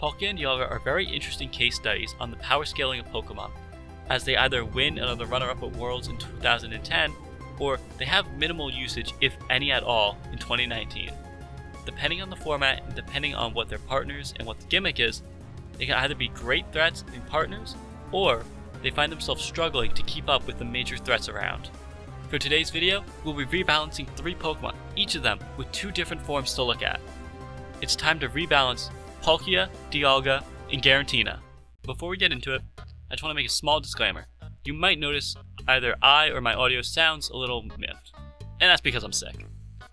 Palkia and Dialga are very interesting case studies on the power scaling of Pokemon, as they either win another runner-up at Worlds in 2010, or they have minimal usage, if any at all, in 2019. Depending on the format and depending on what their partners and what the gimmick is, they can either be great threats and partners, or they find themselves struggling to keep up with the major threats around. For today's video, we'll be rebalancing 3 Pokemon, each of them with 2 different forms to look at. It's time to rebalance Palkia, Dialga, and Girantina. Before we get into it, I just want to make a small disclaimer. You might notice either I or my audio sounds a little miffed, and that's because I'm sick.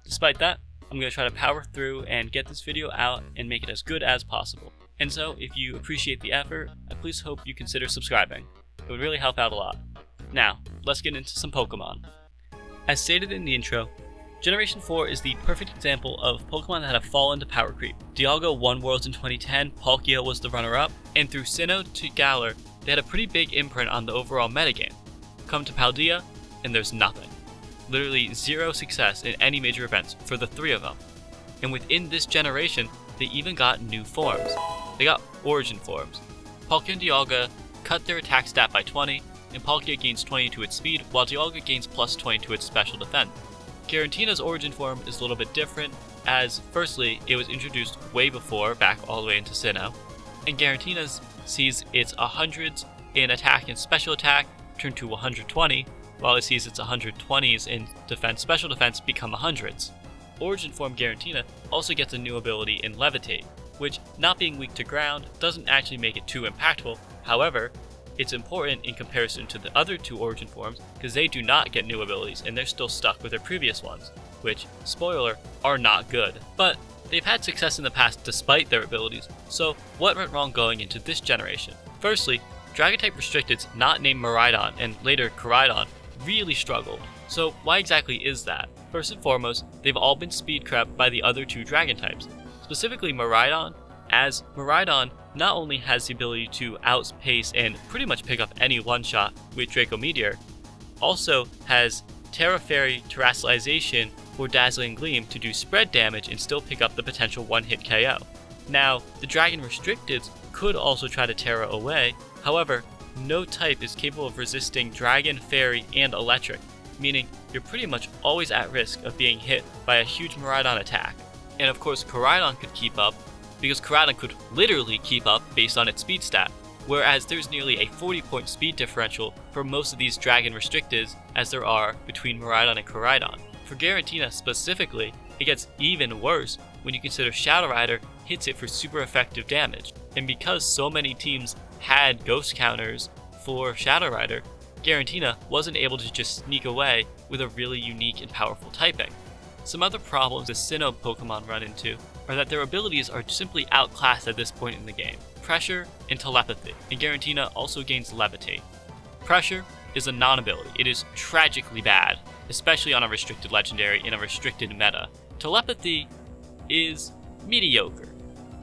Despite that, I'm going to try to power through and get this video out and make it as good as possible. And so, if you appreciate the effort, I please hope you consider subscribing. It would really help out a lot. Now, let's get into some Pokemon. As stated in the intro, Generation 4 is the perfect example of Pokemon that have fallen to power creep. Dialga won Worlds in 2010, Palkia was the runner-up, and through Sinnoh to Galar, they had a pretty big imprint on the overall metagame. Come to Paldea, and there's nothing. Literally 0 success in any major events for the 3 of them. And within this generation, they even got new forms. They got origin forms. Palkia and Dialga cut their attack stat by 20, and Palkia gains 20 to its speed, while Dialga gains plus 20 to its special defense. Girantina's origin form is a little bit different, as firstly, it was introduced way before, back all the way into Sinnoh, and Girantina's sees its 100s in attack and special attack turn to 120, while it sees its 120s in defense special defense become 100s. Origin form Girantina also gets a new ability in Levitate, which, not being weak to ground, doesn't actually make it too impactful. However, it's important in comparison to the other 2 origin forms because they do not get new abilities and they're still stuck with their previous ones, which, spoiler, are not good. But they've had success in the past despite their abilities, so what went wrong going into this generation? Firstly, Dragon-type restricteds not named Miraidon and later Koraidon really struggled. So why exactly is that? First and foremost, they've all been speed crept by the other 2 dragon types, specifically Miraidon, as Miraidon not only has the ability to outpace and pretty much pick up any one-shot with Draco Meteor, also has Terra Fairy Terrestrialization for Dazzling Gleam to do spread damage and still pick up the potential one-hit KO. Now, the Dragon Restricteds could also try to Terra away, however, no type is capable of resisting Dragon, Fairy, and Electric, meaning you're pretty much always at risk of being hit by a huge Miraidon attack. And of course, Koraidon could keep up, because Koraidon could literally keep up based on its speed stat, whereas there's nearly a 40-point speed differential for most of these Dragon Restricteds as there are between Miraidon and Koraidon. For Girantina specifically, it gets even worse when you consider Shadow Rider hits it for super effective damage. And because so many teams had ghost counters for Shadow Rider, Girantina wasn't able to just sneak away with a really unique and powerful typing. Some other problems the Sinnoh Pokemon run into are that their abilities are simply outclassed at this point in the game. Pressure and Telepathy, and Girantina also gains Levitate. Pressure is a non-ability. It is tragically bad, especially on a restricted legendary in a restricted meta. Telepathy is mediocre.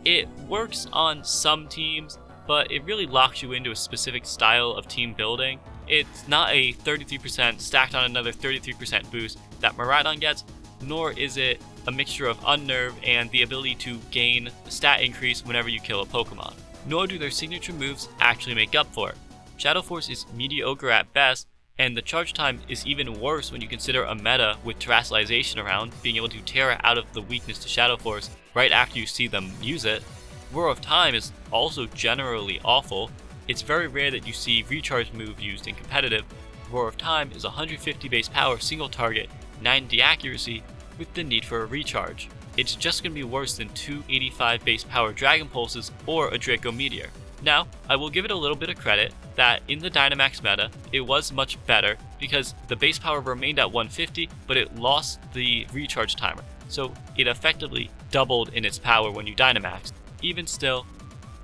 It works on some teams, but it really locks you into a specific style of team building. It's not a 33% stacked on another 33% boost that Miraidon gets, nor is it a mixture of Unnerve and the ability to gain a stat increase whenever you kill a Pokemon. Nor do their signature moves actually make up for it. Shadow Force is mediocre at best, and the charge time is even worse when you consider a meta with Terrestrialization around, being able to Terra out of the weakness to Shadow Force right after you see them use it. Roar of Time is also generally awful. It's very rare that you see Recharge move used in competitive. Roar of Time is 150 base power single target, 90 accuracy, with the need for a recharge. It's just going to be worse than 285 base power Dragon Pulses or a Draco Meteor. Now, I will give it a little bit of credit that in the Dynamax meta, it was much better because the base power remained at 150, but it lost the recharge timer, so it effectively doubled in its power when you Dynamax. Even still,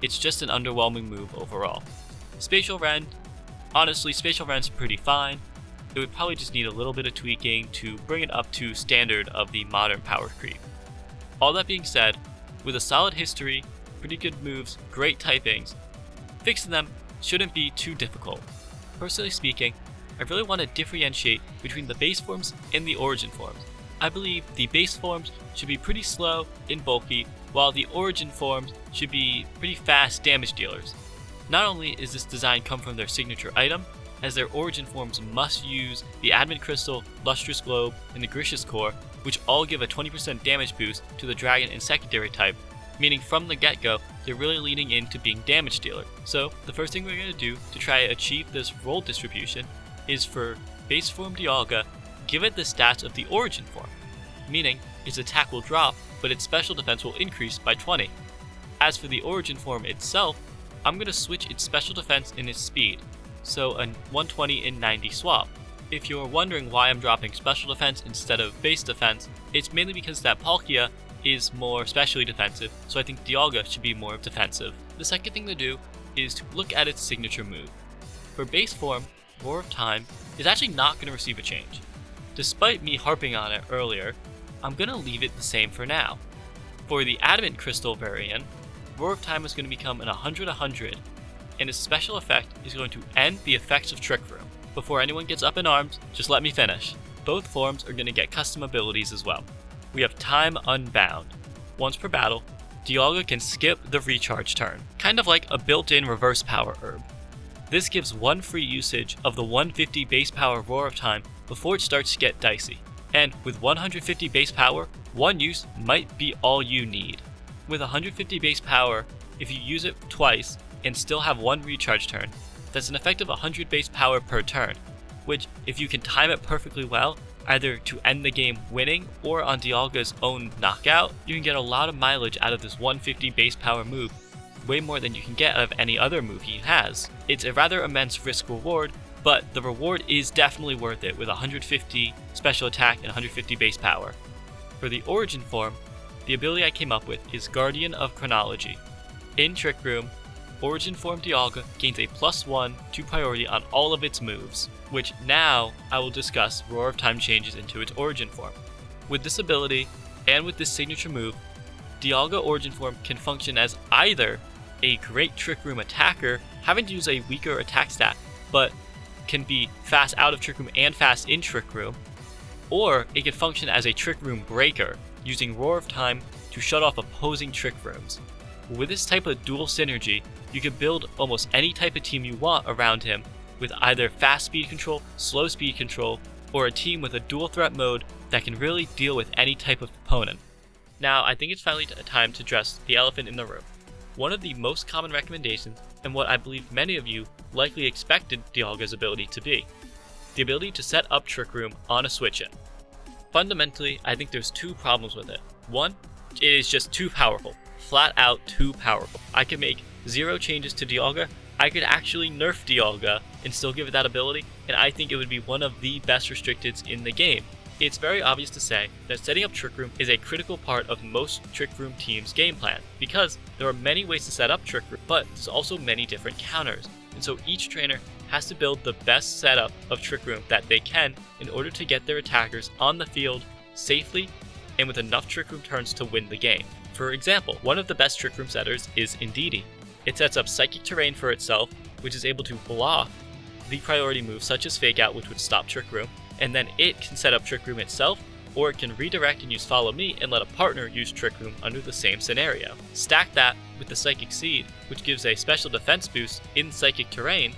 it's just an underwhelming move overall. Spatial Rend, honestly, Spatial Rend's pretty fine. It would probably just need a little bit of tweaking to bring it up to standard of the modern power creep. All that being said, with a solid history, pretty good moves, great typings, fixing them shouldn't be too difficult. Personally speaking, I really want to differentiate between the base forms and the origin forms, I believe the base forms should be pretty slow and bulky, while the origin forms should be pretty fast damage dealers. Not only is this design come from their signature item, as their origin forms must use the Adamant Crystal, Lustrous Globe, and the Grishis Core, which all give a 20% damage boost to the Dragon and Secondary type, meaning from the get-go, they're really leaning into being damage dealer. So the first thing we're going to do to try to achieve this role distribution is for base form Dialga, give it the stats of the origin form, meaning its attack will drop, but its special defense will increase by 20. As for the origin form itself, I'm going to switch its special defense and its speed, so a 120 and 90 swap. If you're wondering why I'm dropping special defense instead of base defense, it's mainly because that Palkia is more specially defensive, so I think Dialga should be more defensive. The second thing to do is to look at its signature move. For base form, Roar of Time is actually not going to receive a change. Despite me harping on it earlier, I'm going to leave it the same for now. For the Adamant Crystal variant, Roar of Time is going to become an 100-100, and its special effect is going to end the effects of Trick Room. Before anyone gets up in arms, just let me finish. Both forms are going to get custom abilities as well. We have Time Unbound. Once per battle, Dialga can skip the recharge turn, kind of like a built-in reverse power herb. This gives one free usage of the 150 base power Roar of Time before it starts to get dicey. And with 150 base power, one use might be all you need. With 150 base power, if you use it twice and still have one recharge turn, that's an effective 100 base power per turn, which if you can time it perfectly well, either to end the game winning or on Dialga's own knockout, you can get a lot of mileage out of this 150 base power move, way more than you can get out of any other move he has. It's a rather immense risk reward, but the reward is definitely worth it with 150 special attack and 150 base power. For the origin form, the ability I came up with is Guardian of Chronology. In Trick Room, origin form Dialga gains a +1 to priority on all of its moves, which now I will discuss Roar of Time changes into its origin form. With this ability, and with this signature move, Dialga origin form can function as either a great Trick Room attacker, having to use a weaker attack stat, but can be fast out of Trick Room and fast in Trick Room, or it can function as a Trick Room breaker, using Roar of Time to shut off opposing Trick Rooms. With this type of dual synergy, you can build almost any type of team you want around him, with either fast speed control, slow speed control, or a team with a dual threat mode that can really deal with any type of opponent. Now, I think it's finally time to address the elephant in the room. One of the most common recommendations, and what I believe many of you likely expected Dialga's ability to be, the ability to set up Trick Room on a switch-in. Fundamentally, I think there's two problems with it. One, it is just too powerful. Flat out too powerful. I could make 0 changes to Dialga, I could actually nerf Dialga and still give it that ability, and I think it would be one of the best restricteds in the game. It's very obvious to say that setting up Trick Room is a critical part of most Trick Room teams' game plan, because there are many ways to set up Trick Room, but there's also many different counters, and so each trainer has to build the best setup of Trick Room that they can in order to get their attackers on the field safely and with enough Trick Room turns to win the game. For example, one of the best Trick Room setters is Indeedee. It sets up Psychic Terrain for itself, which is able to block the priority moves such as Fake Out, which would stop Trick Room, and then it can set up Trick Room itself, or it can redirect and use Follow Me and let a partner use Trick Room under the same scenario. Stack that with the Psychic Seed, which gives a special defense boost in Psychic Terrain,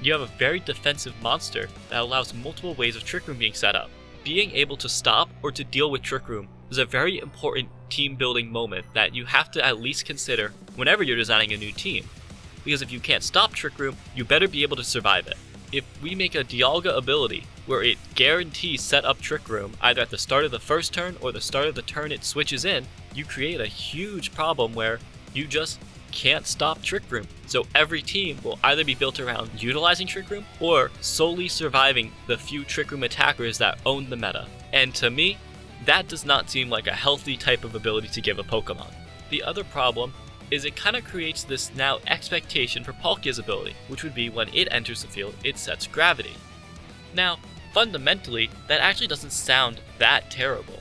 you have a very defensive monster that allows multiple ways of Trick Room being set up. Being able to stop or to deal with Trick Room is a very important team building moment that you have to at least consider whenever you're designing a new team. Because if you can't stop Trick Room, you better be able to survive it. If we make a Dialga ability where it guarantees set up Trick Room either at the start of the first turn or the start of the turn it switches in, you create a huge problem where you just can't stop Trick Room. So every team will either be built around utilizing Trick Room or solely surviving the few Trick Room attackers that own the meta. And to me, that does not seem like a healthy type of ability to give a Pokemon. The other problem is it kind of creates this now expectation for Palkia's ability, which would be when it enters the field, it sets gravity. Now, fundamentally, that actually doesn't sound that terrible,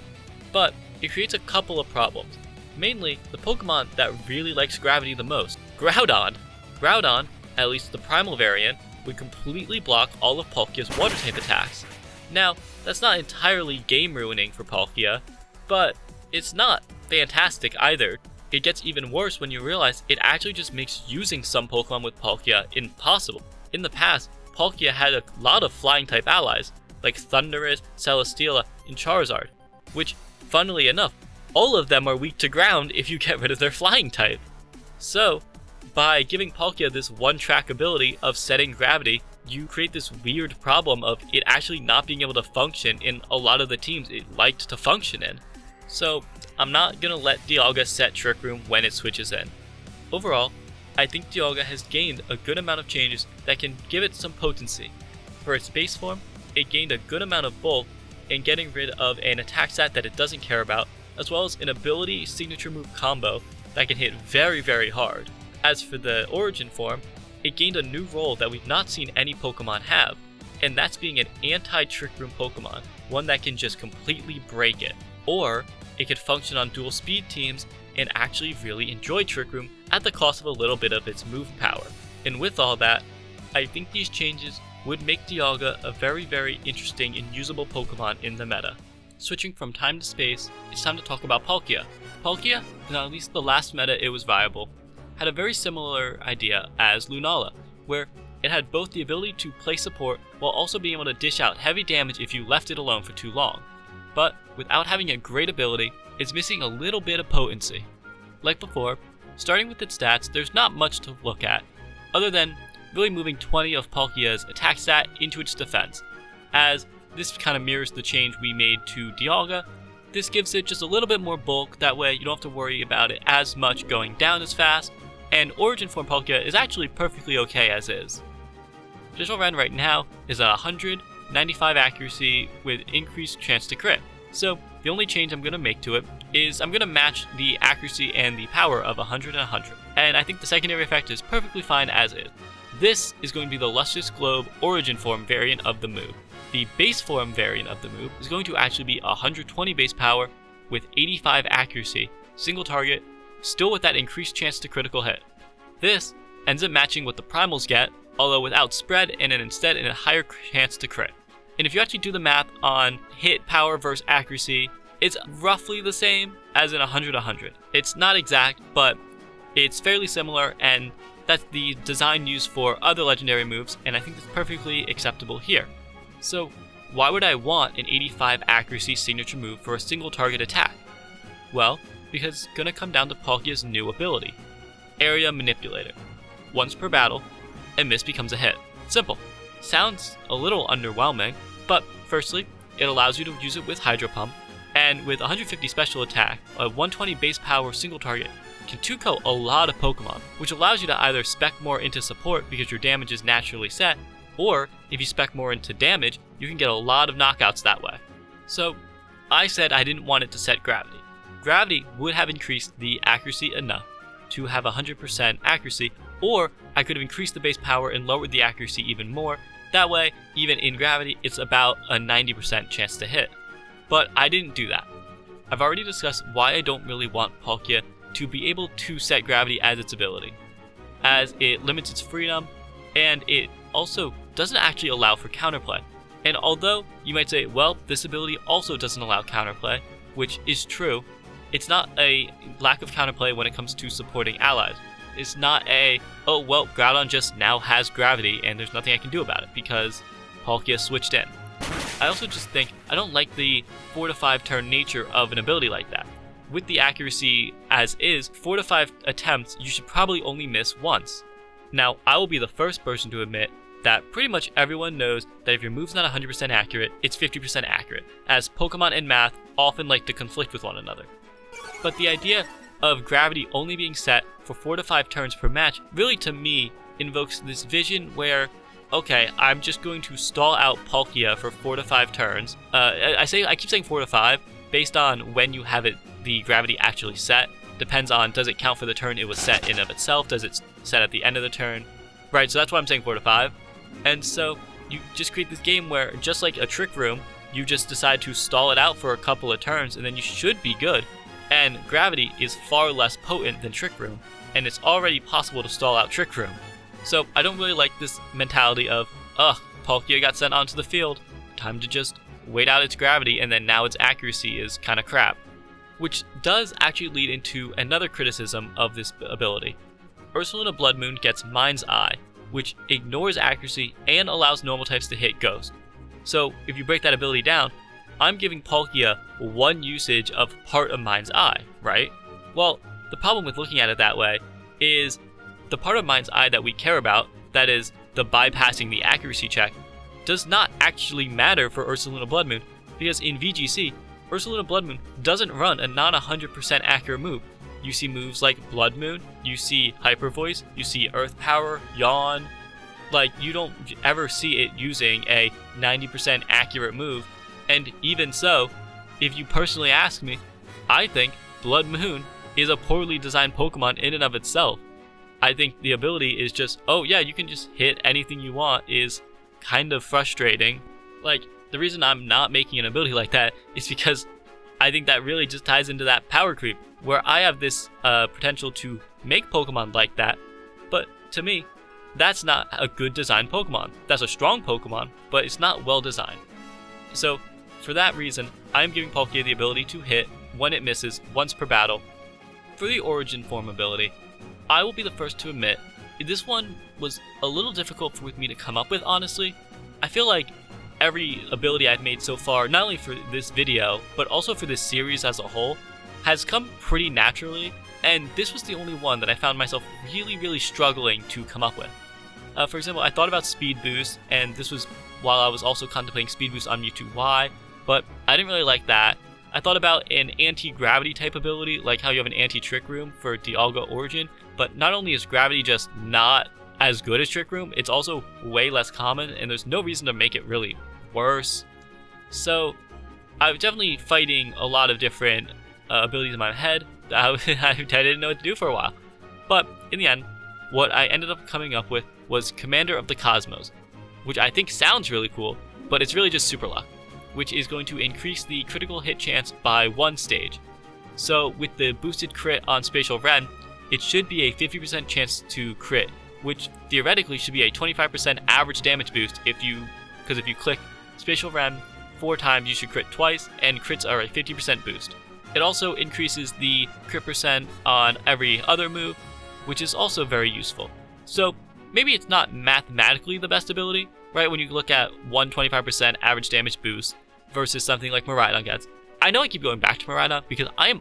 but it creates a couple of problems. Mainly, the Pokemon that really likes gravity the most, Groudon. Groudon, at least the primal variant, would completely block all of Palkia's water type attacks, Now, that's not entirely game ruining for Palkia, but it's not fantastic either. It gets even worse when you realize it actually just makes using some Pokemon with Palkia impossible. In the past, Palkia had a lot of flying type allies, like Thundurus, Celesteela, and Charizard, which, funnily enough, all of them are weak to ground if you get rid of their flying type. So, by giving Palkia this one-track ability of setting gravity, you create this weird problem of it actually not being able to function in a lot of the teams it liked to function in. So, I'm not going to let Dialga set Trick Room when it switches in. Overall, I think Dialga has gained a good amount of changes that can give it some potency. For its base form, it gained a good amount of bulk in getting rid of an attack stat that it doesn't care about, as well as an ability signature move combo that can hit very, very hard. As for the origin form, it gained a new role that we've not seen any Pokemon have, and that's being an anti-Trick Room Pokemon, one that can just completely break it. Or, it could function on dual speed teams and actually really enjoy Trick Room at the cost of a little bit of its move power. And with all that, I think these changes would make Dialga a very, very interesting and usable Pokemon in the meta. Switching from time to space, it's time to talk about Palkia. Palkia, in at least the last meta it was viable, had a very similar idea as Lunala, where it had both the ability to play support while also being able to dish out heavy damage if you left it alone for too long. But without having a great ability, it's missing a little bit of potency. Like before, starting with its stats, there's not much to look at, other than really moving 20 of Palkia's attack stat into its defense, as this kind of mirrors the change we made to Dialga. This gives it just a little bit more bulk, that way you don't have to worry about it as much going down as fast, and Origin Form Palkia is actually perfectly okay as is. Digital Ren right now is at 100, 95 accuracy with increased chance to crit, so the only change I'm going to make to it is I'm going to match the accuracy and the power of 100 and 100, and I think the secondary effect is perfectly fine as is. This is going to be the Lustrous Globe Origin Form variant of the move. The base form variant of the move is going to actually be 120 base power with 85 accuracy, single target, still with that increased chance to critical hit. This ends up matching what the primals get, although without spread and instead in a higher chance to crit. And if you actually do the math on hit power versus accuracy, it's roughly the same as in 100-100. It's not exact, but it's fairly similar, and that's the design used for other legendary moves, and I think it's perfectly acceptable here. So why would I want an 85 accuracy signature move for a single target attack? Well, because it's going to come down to Palkia's new ability, Area Manipulator. Once per battle, a miss becomes a hit. Simple. Sounds a little underwhelming, but firstly, it allows you to use it with Hydro Pump, and with 150 special attack, a 120 base power single target can 2-ko a lot of Pokemon, which allows you to either spec more into support because your damage is naturally set, or if you spec more into damage, you can get a lot of knockouts that way. So I said I didn't want it to set gravity. Gravity would have increased the accuracy enough to have 100% accuracy, or I could have increased the base power and lowered the accuracy even more. That way, even in gravity, it's about a 90% chance to hit. But I didn't do that. I've already discussed why I don't really want Palkia to be able to set gravity as its ability, as it limits its freedom, and it also doesn't actually allow for counterplay. And although you might say, well, this ability also doesn't allow counterplay, which is true, it's not a lack of counterplay when it comes to supporting allies. It's not a, oh well, Groudon just now has gravity and there's nothing I can do about it because Palkia switched in. I also just think I don't like the 4 to 5 turn nature of an ability like that. With the accuracy as is, 4 to 5 attempts, you should probably only miss once. Now, I will be the first person to admit that pretty much everyone knows that if your move's not 100% accurate, it's 50% accurate, as Pokemon and math often like to conflict with one another. But the idea of gravity only being set for 4 to 5 turns per match really, to me, invokes this vision where, okay, I'm just going to stall out Palkia for 4 to 5 turns. I keep saying 4 to 5 based on when you have the gravity actually set. Depends on, does it count for the turn it was set in of itself? Does it set at the end of the turn? Right, so that's why I'm saying 4 to 5. And so you just create this game where, just like a Trick Room, you just decide to stall it out for a couple of turns and then you should be good. And gravity is far less potent than Trick Room, and it's already possible to stall out Trick Room. So I don't really like this mentality of, ugh, Palkia got sent onto the field. time to just wait out its gravity, and then now its accuracy is kind of crap. Which does actually lead into another criticism of this ability. Ursaluna Blood Moon gets Mind's Eye, which ignores accuracy and allows normal types to hit Ghost. So if you break that ability down, I'm giving Palkia one usage of part of Mind's Eye, right? Well, the problem with looking at it that way is the part of Mind's Eye that we care about, that is the bypassing the accuracy check, does not actually matter for Ursaluna Blood Moon, because in VGC, Ursaluna Blood Moon doesn't run a non 100% accurate move. You see moves like Blood Moon, you see Hyper Voice, you see Earth Power, Yawn. Like, you don't ever see it using a 90% accurate move. And even so, if you personally ask me, I think Blood Moon is a poorly designed Pokemon in and of itself. I think the ability is just, oh yeah, you can just hit anything you want, is kind of frustrating. Like, the reason I'm not making an ability like that is because I think that really just ties into that power creep, where I have this potential to make Pokemon like that, but to me, that's not a good designed Pokemon. That's a strong Pokemon, but it's not well designed. So, for that reason, I'm giving Palkia the ability to hit when it misses once per battle. For the Origin Form ability, I will be the first to admit, this one was a little difficult for me to come up with, honestly. I feel like every ability I've made so far, not only for this video, but also for this series as a whole, has come pretty naturally, and this was the only one that I found myself really struggling to come up with. For example, I thought about Speed Boost, and this was while I was also contemplating Speed Boost on Mewtwo Y, but I didn't really like that. I thought about an anti-gravity type ability, like how you have an anti-Trick Room for Dialga Origin, but not only is gravity just not as good as Trick Room, it's also way less common, and there's no reason to make it really worse. So I was definitely fighting a lot of different abilities in my head. I didn't know what to do for a while. But in the end, what I ended up coming up with was Commander of the Cosmos, which I think sounds really cool, but it's really just Super Luck, which is going to increase the critical hit chance by 1 stage. So with the boosted crit on Spatial Rem, it should be a 50% chance to crit, which theoretically should be a 25% average damage boost because if you click Spatial Rem 4 times, you should crit twice, and crits are a 50% boost. It also increases the crit percent on every other move, which is also very useful. So maybe it's not mathematically the best ability, right, when you look at 125% average damage boost versus something like Miraidon gets. I know I keep going back to Miraidon because I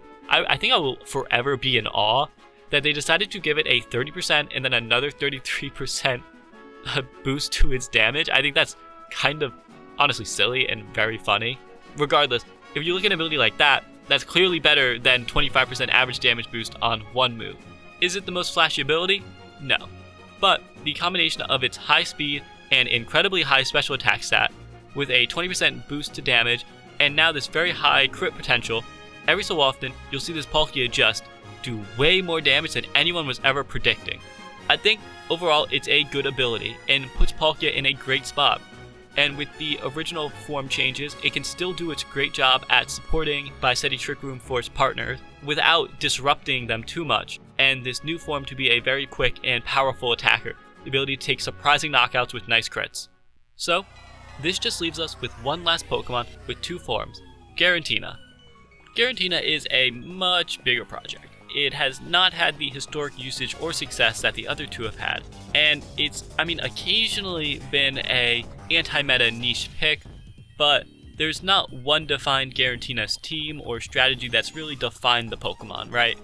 think I will forever be in awe that they decided to give it a 30% and then another 33% boost to its damage. I think that's kind of honestly silly and very funny. Regardless, if you look at an ability like that, that's clearly better than 25% average damage boost on one move. Is it the most flashy ability? No. But the combination of its high speed and incredibly high special attack stat, with a 20% boost to damage, and now this very high crit potential, every so often you'll see this Palkia just do way more damage than anyone was ever predicting. I think overall it's a good ability and puts Palkia in a great spot. And with the original form changes, it can still do its great job at supporting by setting Trick Room for its partners without disrupting them too much, and this new form to be a very quick and powerful attacker, the ability to take surprising knockouts with nice crits. So, this just leaves us with one last Pokemon with 2 forms, Girantina. Girantina is a much bigger project. It has not had the historic usage or success that the other 2 have had, and it's, occasionally been a anti-meta niche pick, but there's not one defined Girantina's team or strategy that's really defined the Pokemon, right?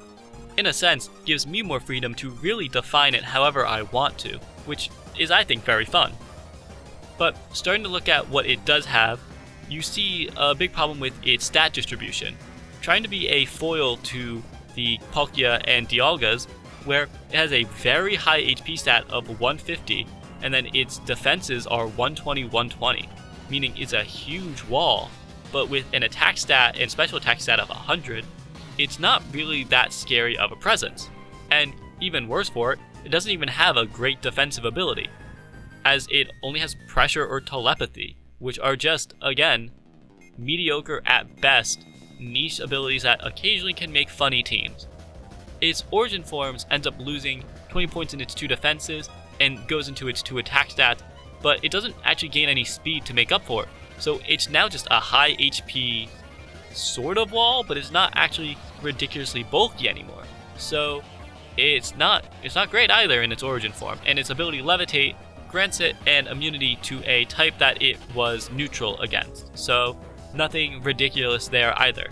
In a sense, gives me more freedom to really define it however I want to, which is, I think, very fun. But starting to look at what it does have, you see a big problem with its stat distribution. Trying to be a foil to the Palkia and Dialgas, where it has a very high HP stat of 150, and then its defenses are 120-120, meaning it's a huge wall, but with an attack stat and special attack stat of 100, it's not really that scary of a presence. And even worse for it, it doesn't even have a great defensive ability, as it only has pressure or telepathy, which are just, again, mediocre at best niche abilities that occasionally can make funny teams. Its origin forms ends up losing 20 points in its 2 defenses and goes into its 2 attack stats, but it doesn't actually gain any speed to make up for it, So it's now just a high HP sort of wall, but it's not actually ridiculously bulky anymore. So it's not great either in its origin form, and its ability Levitate grants it an immunity to a type that it was neutral against. So nothing ridiculous there either.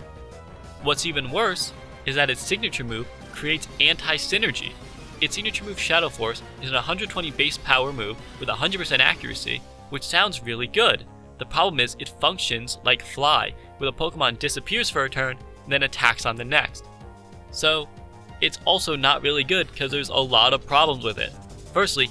What's even worse is that its signature move creates anti-synergy. Its signature move Shadow Force is an 120 base power move with 100% accuracy, which sounds really good. The problem is it functions like Fly, where the Pokemon disappears for a turn, then attacks on the next. So it's also not really good because there's a lot of problems with it. Firstly,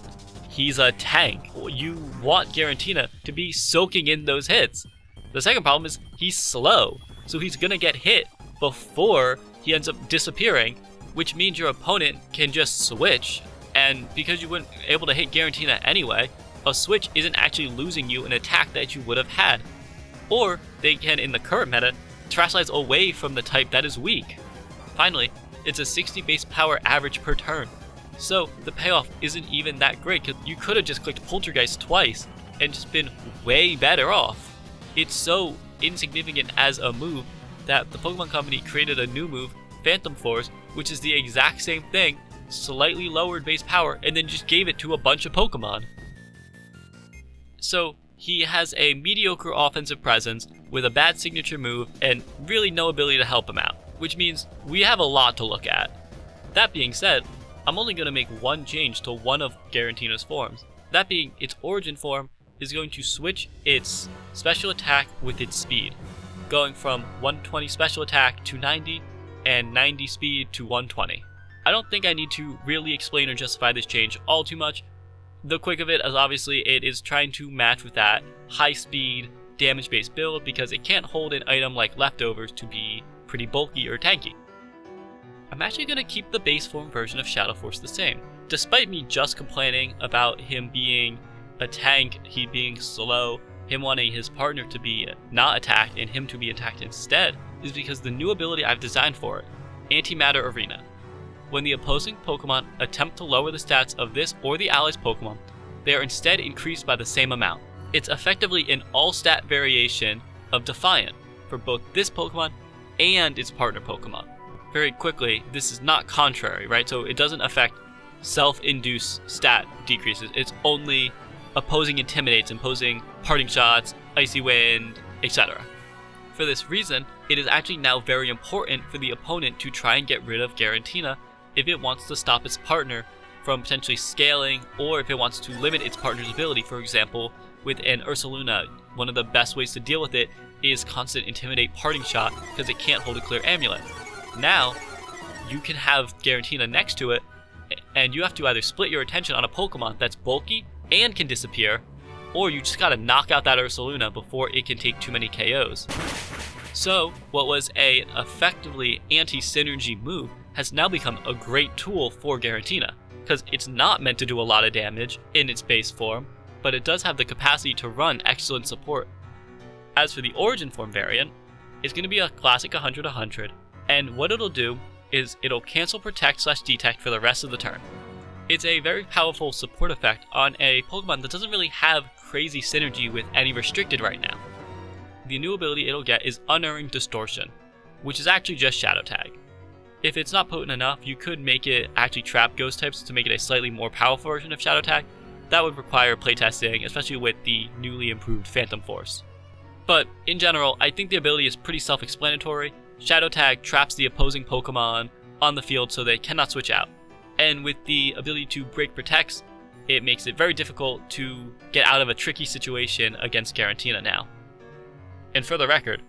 he's a tank. You want Girantina to be soaking in those hits. The second problem is he's slow, so he's gonna get hit before he ends up disappearing, which means your opponent can just switch, and because you weren't able to hit Girantina anyway, a switch isn't actually losing you an attack that you would have had. Or they can, in the current meta, Terastallize away from the type that is weak. Finally, it's a 60 base power average per turn. So the payoff isn't even that great, because you could have just clicked Poltergeist twice and just been way better off. It's so insignificant as a move that the Pokemon Company created a new move, Phantom Force, which is the exact same thing, slightly lowered base power, and then just gave it to a bunch of Pokemon. So he has a mediocre offensive presence with a bad signature move and really no ability to help him out, which means we have a lot to look at. That being said, I'm only going to make one change to one of Girantina's forms. That being, its origin form is going to switch its special attack with its speed, going from 120 special attack to 90 and 90 speed to 120. I don't think I need to really explain or justify this change all too much. The quick of it is obviously it is trying to match with that high speed damage based build because it can't hold an item like Leftovers to be pretty bulky or tanky. I'm actually going to keep the base form version of Shadow Force the same. Despite me just complaining about him being a tank, he being slow, him wanting his partner to be not attacked and him to be attacked instead, is because the new ability I've designed for it, Antimatter Arena. When the opposing Pokemon attempt to lower the stats of this or the ally's Pokemon, they are instead increased by the same amount. It's effectively an all-stat variation of Defiant for both this Pokemon and its partner Pokemon. Very quickly, this is not contrary, right? So it doesn't affect self-induced stat decreases. It's only opposing Intimidates, imposing Parting Shots, Icy Wind, etc. For this reason, it is actually now very important for the opponent to try and get rid of Girantina if it wants to stop its partner from potentially scaling, or if it wants to limit its partner's ability. For example, with an Ursaluna, one of the best ways to deal with it is constant Intimidate Parting Shot because it can't hold a clear amulet. Now, you can have Girantina next to it, and you have to either split your attention on a Pokemon that's bulky and can disappear, or you just gotta knock out that Ursaluna before it can take too many KOs. So, what was a effectively anti-synergy move has now become a great tool for Girantina, because it's not meant to do a lot of damage in its base form, but it does have the capacity to run excellent support. As for the origin form variant, it's going to be a classic 100-100, and what it'll do is it'll cancel Protect/Detect for the rest of the turn. It's a very powerful support effect on a Pokemon that doesn't really have crazy synergy with any restricted right now. The new ability it'll get is Unerring Distortion, which is actually just Shadow Tag. If it's not potent enough, you could make it actually trap ghost types to make it a slightly more powerful version of Shadow Tag. That would require playtesting, especially with the newly improved Phantom Force. But in general, I think the ability is pretty self-explanatory. Shadow Tag traps the opposing Pokemon on the field so they cannot switch out. And with the ability to break Protects, it makes it very difficult to get out of a tricky situation against Girantina now. And for the record,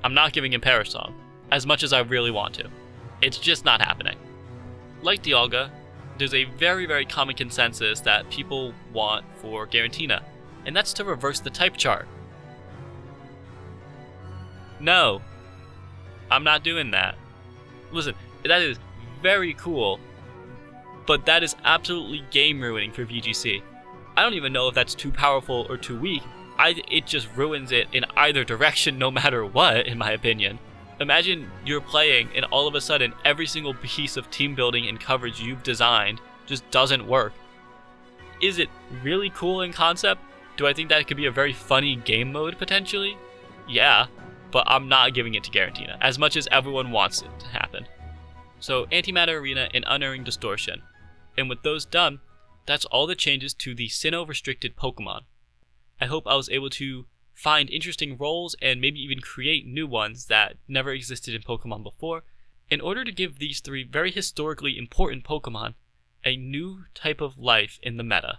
I'm not giving him Parasong, as much as I really want to. It's just not happening. Like Dialga, there's a very common consensus that people want for Girantina, and that's to reverse the type chart. No, I'm not doing that. Listen, that is very cool, but that is absolutely game ruining for VGC. I don't even know if that's too powerful or too weak. It just ruins it in either direction no matter what, in my opinion. Imagine you're playing and all of a sudden every single piece of team building and coverage you've designed just doesn't work. Is it really cool in concept? Do I think that could be a very funny game mode potentially? Yeah, but I'm not giving it to Girantina, as much as everyone wants it to happen. So Antimatter Arena and Unerring Distortion. And with those done, that's all the changes to the Sinnoh restricted Pokemon. I hope I was able to find interesting roles and maybe even create new ones that never existed in Pokemon before, in order to give these 3 very historically important Pokemon a new type of life in the meta.